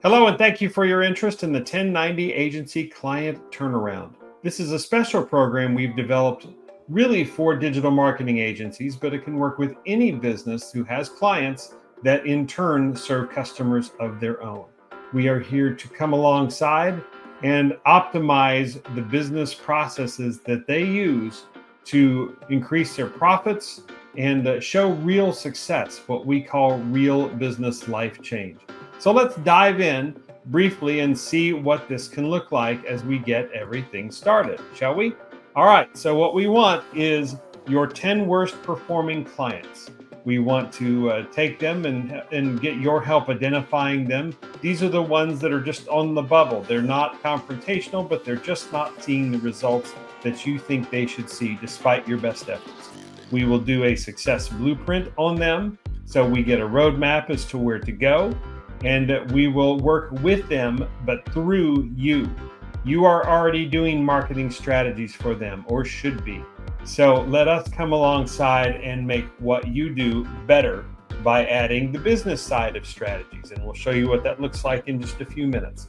Hello, and thank you for your interest in the 1090 Agency Client Turnaround. This is a special program we've developed really for digital marketing agencies, but it can work with any business who has clients that in turn serve customers of their own. We are here to come alongside and optimize the business processes that they use to increase their profits and show real success, what we call real business life change. So let's dive in briefly and see what this can look like as we get everything started, shall we? All right, so what we want is your 10 worst performing clients. We want to take them and get your help identifying them. These are the ones that are just on the bubble. They're not confrontational, but they're just not seeing the results that you think they should see despite your best efforts. We will do a success blueprint on them, so we get a roadmap as to where to go. And we will work with them, but through you. You are already doing marketing strategies for them, or should be. So let us come alongside and make what you do better by adding the business side of strategies. And we'll show you what that looks like in just a few minutes.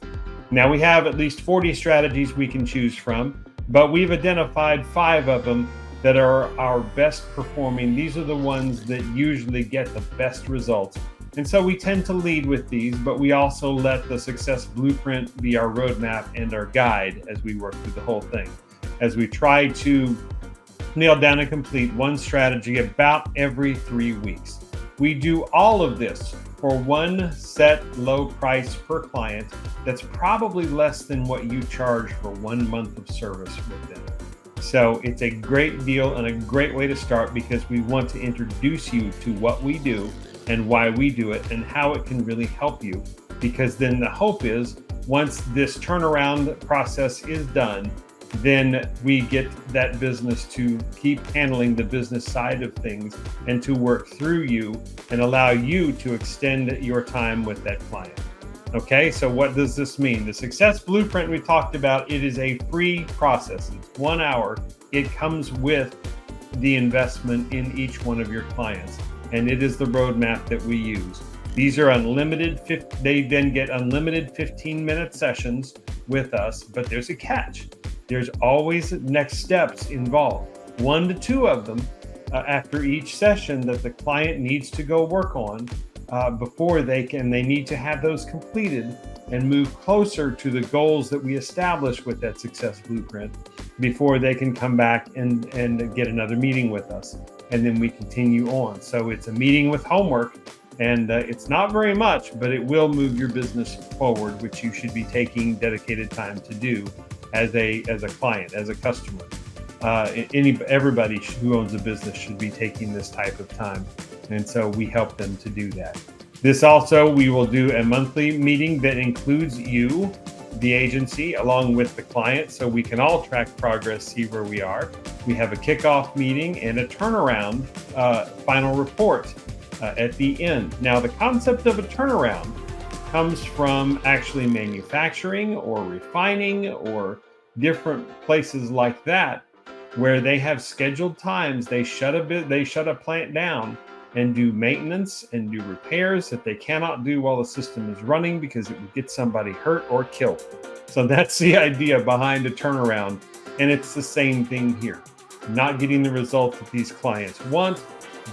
Now we have at least 40 strategies we can choose from, but we've identified 5 of them that are our best performing. These are the ones that usually get the best results. And so we tend to lead with these, but we also let the success blueprint be our roadmap and our guide as we work through the whole thing. As we try to nail down and complete one strategy about every 3 weeks. We do all of this for one set low price per client that's probably less than what you charge for 1 month of service with them. So it's a great deal and a great way to start because we want to introduce you to what we do and why we do it and how it can really help you. Because then the hope is once this turnaround process is done, then we get that business to keep handling the business side of things and to work through you and allow you to extend your time with that client. Okay, so what does this mean? The success blueprint we talked about, it is a free process. It's 1 hour. It comes with the investment in each one of your clients. And it is the roadmap that we use. These are unlimited. They then get unlimited 15-minute sessions with us, but there's a catch. There's always next steps involved. 1 to 2 of them after each session that the client needs to go work on before they need to have those completed and move closer to the goals that we establish with that success blueprint before they can come back and get another meeting with us. And then we continue on. So it's a meeting with homework, and it's not very much, but it will move your business forward, which you should be taking dedicated time to do as a client, as a customer. Everybody who owns a business should be taking this type of time. And so we help them to do that. This also, we will do a monthly meeting that includes you, the agency, along with the client, so we can all track progress, see where we are. We have a kickoff meeting and a turnaround final report at the end. Now, the concept of a turnaround comes from actually manufacturing or refining or different places like that, where they have scheduled times. They shut a plant down and do maintenance and do repairs that they cannot do while the system is running because it would get somebody hurt or killed. So that's the idea behind a turnaround. And it's the same thing here. Not getting the results that these clients want,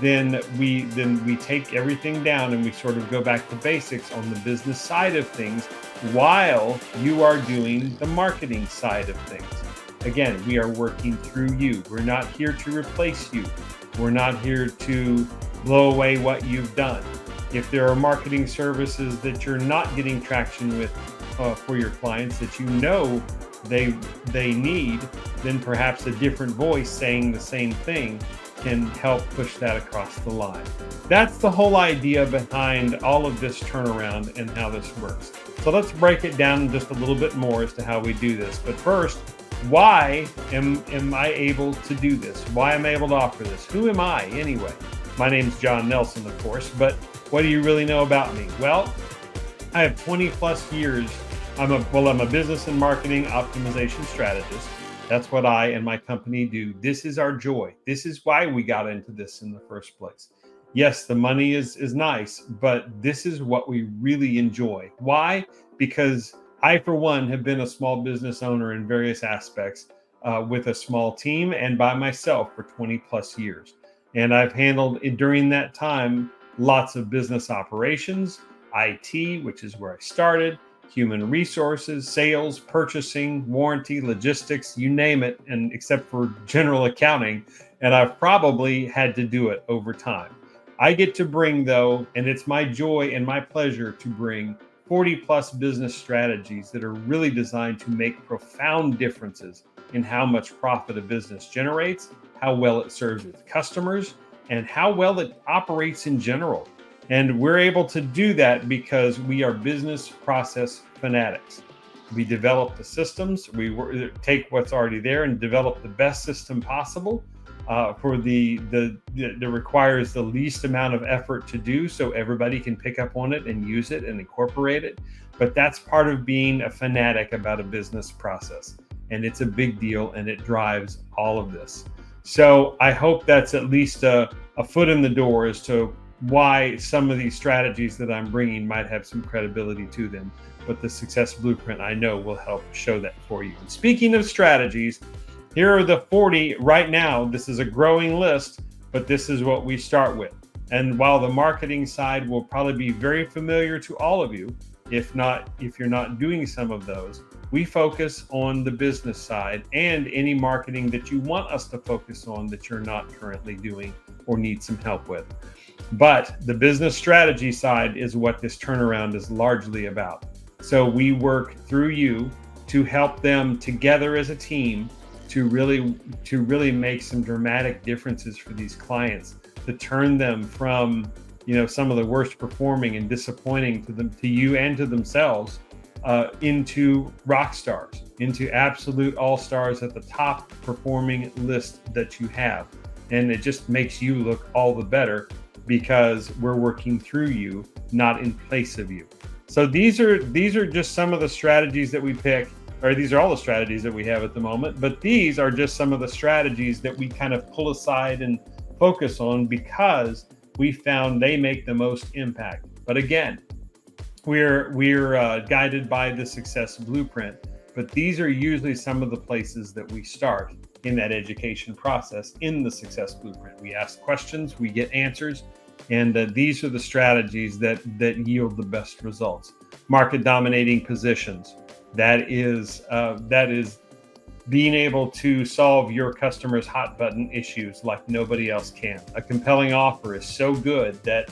then we take everything down and we sort of go back to basics on the business side of things while you are doing the marketing side of things. Again, we are working through you. We're not here to replace you. We're not here to blow away what you've done. If there are marketing services that you're not getting traction with for your clients that you know they need, then perhaps a different voice saying the same thing can help push that across the line. That's the whole idea behind all of this turnaround and how this works. So let's break it down just a little bit more as to how we do this. But first, why am I able to do this? Why am I able to offer this? Who am I anyway? My name's John Nelson, of course, but what do you really know about me? Well, I have 20 plus years. I'm a business and marketing optimization strategist. That's what I and my company do. This is our joy. This is why we got into this in the first place. Yes, the money is nice, but this is what we really enjoy. Why? Because I, for one, have been a small business owner in various aspects with a small team and by myself for 20 plus years. And I've handled during that time lots of business operations, IT, which is where I started, human resources, sales, purchasing, warranty, logistics, you name it, and except for general accounting. And I've probably had to do it over time. I get to bring, though, and it's my joy and my pleasure to bring 40 plus business strategies that are really designed to make profound differences in how much profit a business generates, how well it serves its customers, and how well it operates in general. And we're able to do that because we are business process fanatics. We develop the systems, take what's already there and develop the best system possible for that requires the least amount of effort to do so everybody can pick up on it and use it and incorporate it. But that's part of being a fanatic about a business process. And it's a big deal and it drives all of this. So I hope that's at least a foot in the door as to why some of these strategies that I'm bringing might have some credibility to them. But the Success Blueprint, I know, will help show that for you. And speaking of strategies, here are the 40 right now. This is a growing list, but this is what we start with. And while the marketing side will probably be very familiar to all of you, if you're not doing some of those, we focus on the business side and any marketing that you want us to focus on that you're not currently doing or need some help with. But the business strategy side is what this turnaround is largely about. So we work through you to help them together as a team to really make some dramatic differences for these clients, to turn them from some of the worst performing and disappointing to you and to themselves into rock stars, into absolute all stars at the top performing list that you have. And it just makes you look all the better because we're working through you, not in place of you. So these are just some of the strategies that we pick, or these are all the strategies that we have at the moment, but these are just some of the strategies that we kind of pull aside and focus on because we found they make the most impact. But again, we're guided by the Success Blueprint, but these are usually some of the places that we start in that education process in the Success Blueprint. We ask questions, we get answers, and these are the strategies that yield the best results. Market dominating positions. That is being able to solve your customers' hot button issues like nobody else can. A compelling offer is so good that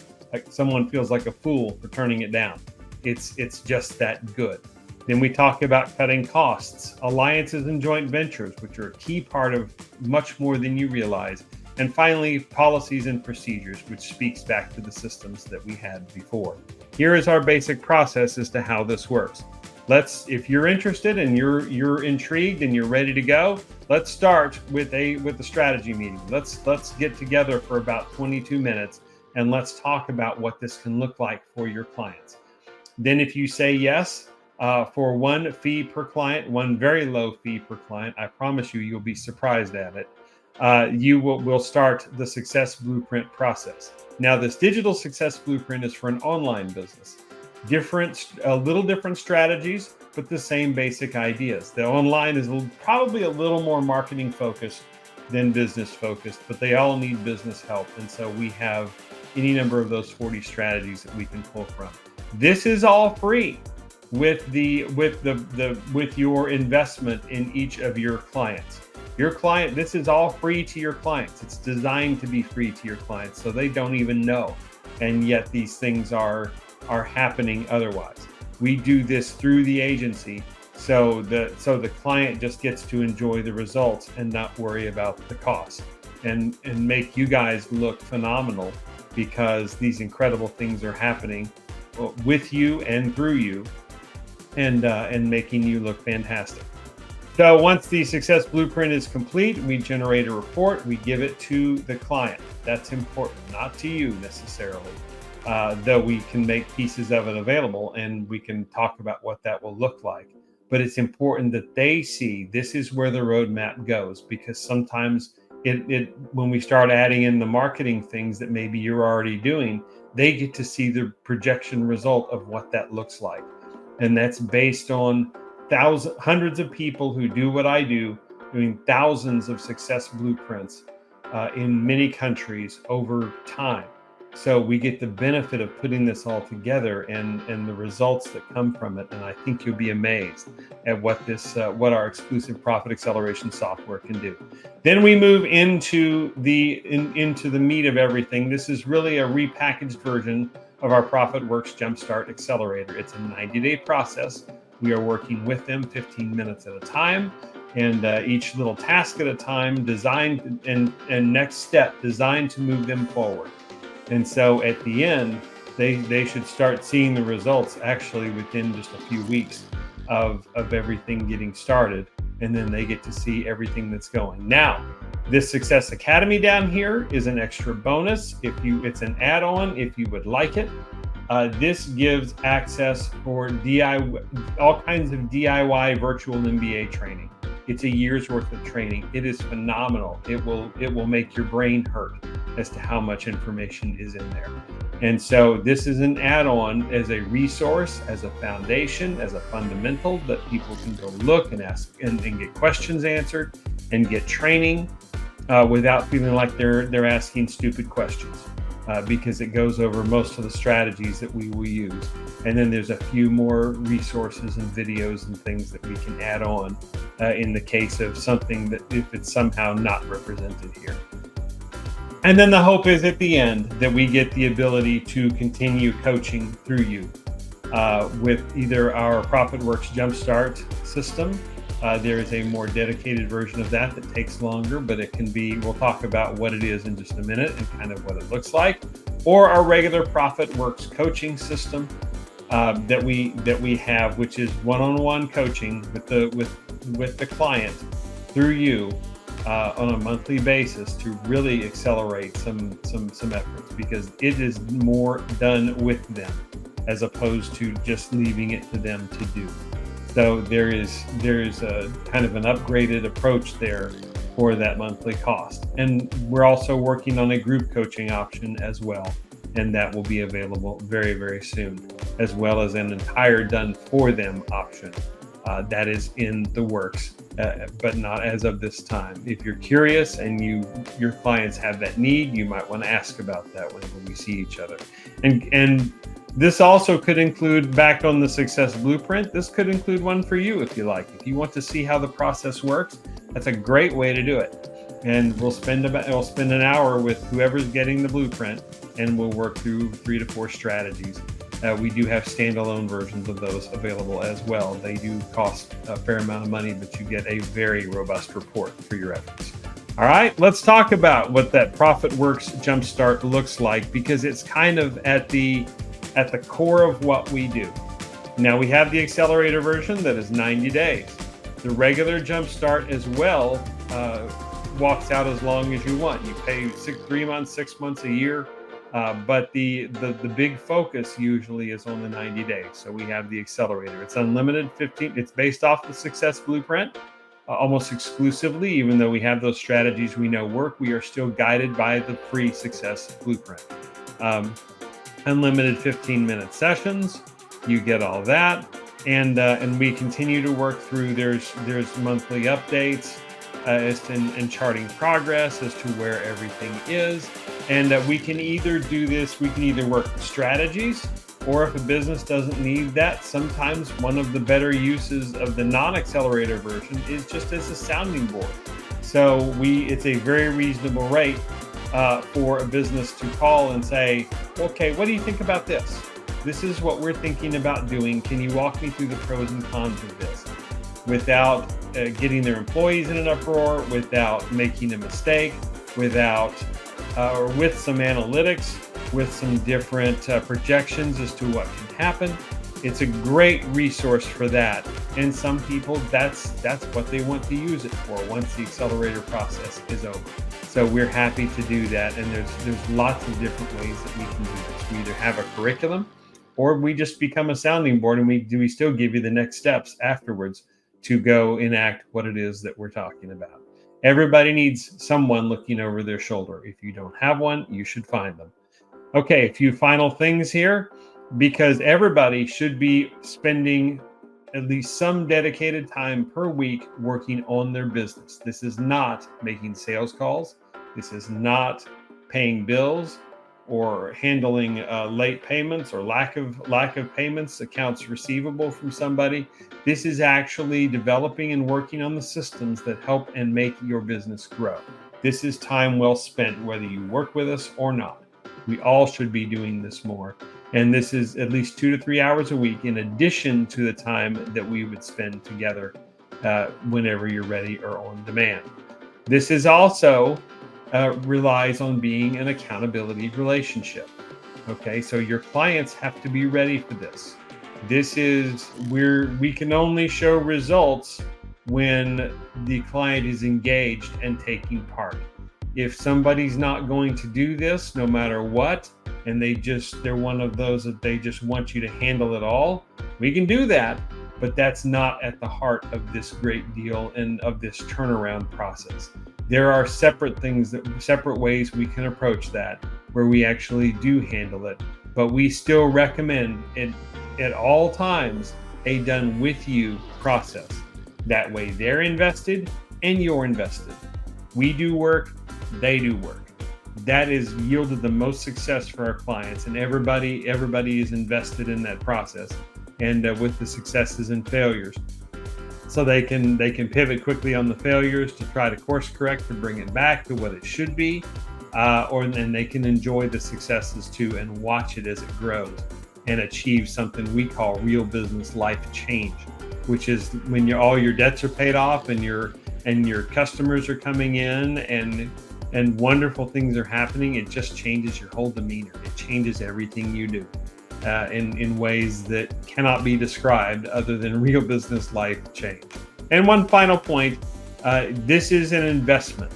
someone feels like a fool for turning it down. It's just that good. Then we talk about cutting costs, alliances and joint ventures, which are a key part of much more than you realize. And finally, policies and procedures, which speaks back to the systems that we had before. Here is our basic process as to how this works. If you're interested and you're intrigued and you're ready to go, let's start with the strategy meeting. Let's get together for about 22 minutes and let's talk about what this can look like for your clients. Then if you say yes, for one fee per client, one very low fee per client, I promise you'll be surprised at it. We'll start the Success Blueprint process. Now, this digital Success Blueprint is for an online business. A little different strategies, but the same basic ideas. The online is probably a little more marketing focused than business focused, but they all need business help. And so we have any number of those 40 strategies that we can pull from. This is all free with your investment in each of your clients. This is all free to your clients. It's designed to be free to your clients, so they don't even know. And yet these things are happening otherwise. We do this through the agency, so the client just gets to enjoy the results and not worry about the cost, and make you guys look phenomenal because these incredible things are happening with you and through you, and making you look fantastic. So once the Success Blueprint is complete, we generate a report, we give it to the client. That's important, not to you necessarily, though we can make pieces of it available and we can talk about what that will look like. But it's important that they see this is where the roadmap goes, because sometimes it when we start adding in the marketing things that maybe you're already doing, they get to see the projection result of what that looks like. And that's based on hundreds of people who do what I do, doing thousands of success blueprints in many countries over time. So we get the benefit of putting this all together and the results that come from it. And I think you'll be amazed at what our exclusive profit acceleration software can do. Then we move into the meat of everything. This is really a repackaged version of our ProfitWorks Jumpstart Accelerator. It's a 90-day process. We are working with them 15 minutes at a time, and each little task at a time, designed and next step designed to move them forward. And so at the end, they should start seeing the results actually within just a few weeks of everything getting started. And then they get to see everything that's going. Now, this Success Academy down here is an extra bonus. It's an add-on if you would like it. This gives access for DIY, all kinds of DIY virtual MBA training. It's a year's worth of training. It is phenomenal. It will make your brain hurt as to how much information is in there. And so this is an add-on as a resource, as a foundation, as a fundamental that people can go look and ask and get questions answered and get training without feeling like they're asking stupid questions. Because it goes over most of the strategies that we will use. And then there's a few more resources and videos and things that we can add on in the case of something that if it's somehow not represented here. And then the hope is at the end that we get the ability to continue coaching through you with either our ProfitWorks Jumpstart system. There is a more dedicated version of that takes longer, but it can be, we'll talk about what it is in just a minute and kind of what it looks like, or our regular ProfitWorks coaching system that we have, which is one-on-one coaching with the client through you on a monthly basis to really accelerate some efforts, because it is more done with them as opposed to just leaving it to them to do. So there is a kind of an upgraded approach there for that monthly cost. And we're also working on a group coaching option as well. And that will be available very, very soon, as well as an entire done for them option that is in the works, but not as of this time. If you're curious and your clients have that need, you might want to ask about that whenever we see each other. And this also could include, back on the Success Blueprint, this could include one for you if you like. If you want to see how the process works, that's a great way to do it. And we'll spend an hour with whoever's getting the blueprint, and we'll work through 3 to 4 strategies. We do have standalone versions of those available as well. They do cost a fair amount of money, but you get a very robust report for your efforts. All right, let's talk about what that ProfitWorks Jumpstart looks like, because it's kind of at the core of what we do. Now, we have the accelerator version that is 90 days. The regular Jumpstart as well walks out as long as you want. You pay 3 months, 6 months, a year, but the big focus usually is on the 90 days. So we have the accelerator. It's unlimited 15. It's based off the Success Blueprint almost exclusively. Even though we have those strategies we know work, we are still guided by the free Success Blueprint. Unlimited 15-minute sessions, you get all that, and we continue to work through. There's monthly updates and charting progress as to where everything is, and we can either do this. We can either work the strategies, or if a business doesn't need that, sometimes one of the better uses of the non-accelerator version is just as a sounding board. So it's a very reasonable rate for a business to call and say, okay, what do you think about this? This is what we're thinking about doing. Can you walk me through the pros and cons of this? Without getting their employees in an uproar, without making a mistake, or with some analytics, with some different projections as to what can happen. It's a great resource for that. And some people, that's what they want to use it for once the accelerator process is over. So we're happy to do that. And there's lots of different ways that we can do this. We either have a curriculum, or we just become a sounding board, and we still give you the next steps afterwards to go enact what it is that we're talking about. Everybody needs someone looking over their shoulder. If you don't have one, you should find them. Okay, a few final things here, because everybody should be spending at least some dedicated time per week working on their business. This is not making sales calls. This is not paying bills or handling late payments or lack of payments, accounts receivable from somebody. This is actually developing and working on the systems that help and make your business grow. This is time well spent, whether you work with us or not. We all should be doing this more. And this is at least 2 to 3 hours a week, in addition to the time that we would spend together whenever you're ready or on demand. This is also relies on being an accountability relationship. Okay, so your clients have to be ready for this. This is where we can only show results when the client is engaged and taking part. If somebody's not going to do this, no matter what, and they're one of those that they just want you to handle it all, we can do that, but that's not at the heart of this great deal and of this turnaround process. There are separate ways we can approach that, where we actually do handle it, but we still recommend it at all times a done with you process. That way they're invested and you're invested. We do work, they do work. That has yielded the most success for our clients, and everybody is invested in that process, and with the successes and failures, so they can pivot quickly on the failures to try to course correct to bring it back to what it should be, and they can enjoy the successes too and watch it as it grows and achieve something we call real business life change, which is when all your debts are paid off and your customers are coming in and wonderful things are happening. It just changes your whole demeanor. It changes everything you do in ways that cannot be described other than real business life change. And one final point, this is an investment.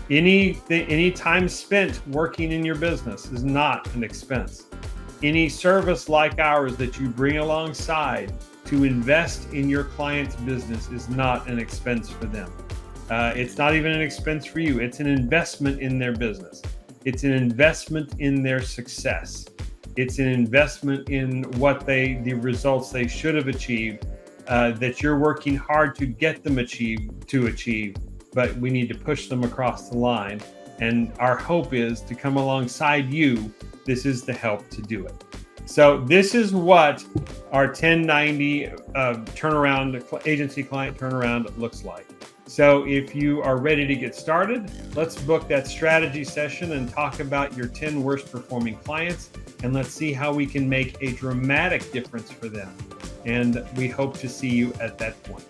Any time spent working in your business is not an expense. Any service like ours that you bring alongside to invest in your client's business is not an expense for them. It's not even an expense for you. It's an investment in their business. It's an investment in their success. It's an investment in the results they should have achieved, that you're working hard to get them to achieve, but we need to push them across the line. And our hope is to come alongside you. This is the help to do it. So this is what our 1090 turnaround agency client turnaround looks like. So if you are ready to get started, let's book that strategy session and talk about your 10 worst performing clients, and let's see how we can make a dramatic difference for them. And we hope to see you at that point.